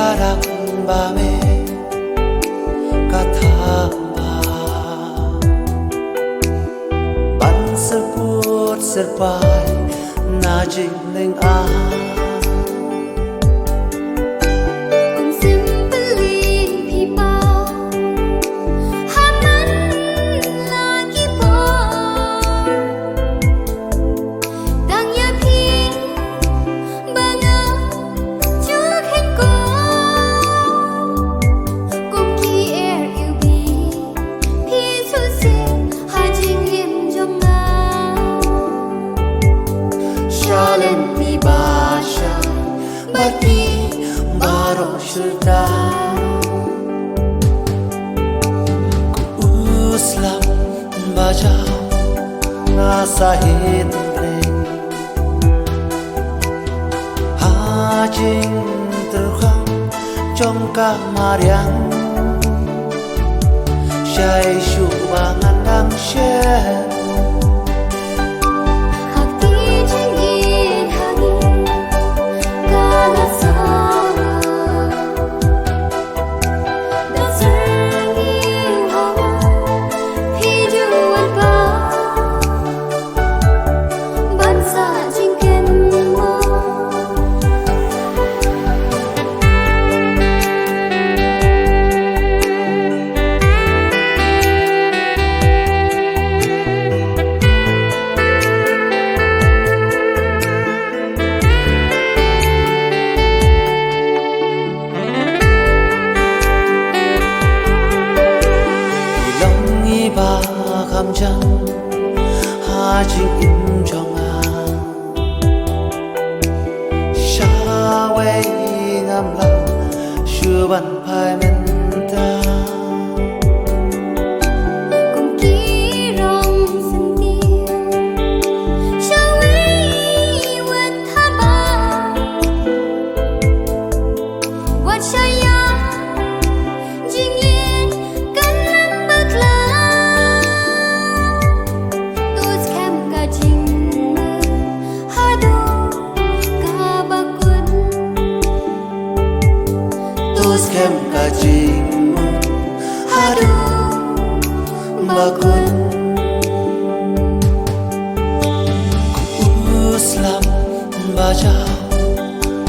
Karak bame kathamba ban serput serpai najing neng Bati baro shurta ku uslam baja nasahin reng hajing terkham trong kamariang shai shubangan dang share ba kham chăng ha ching im trong sha wei ngam la shu ban pai men ta cùng ký rong sân tiêu sha wei wen tha ba wat sha ya jing yin kan lam bak la kem kajing hadu bakun uslam baja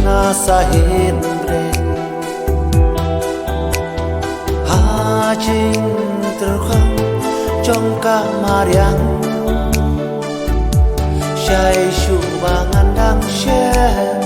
nasahin reng hajing terkham trong kamariang shai shubangan dang share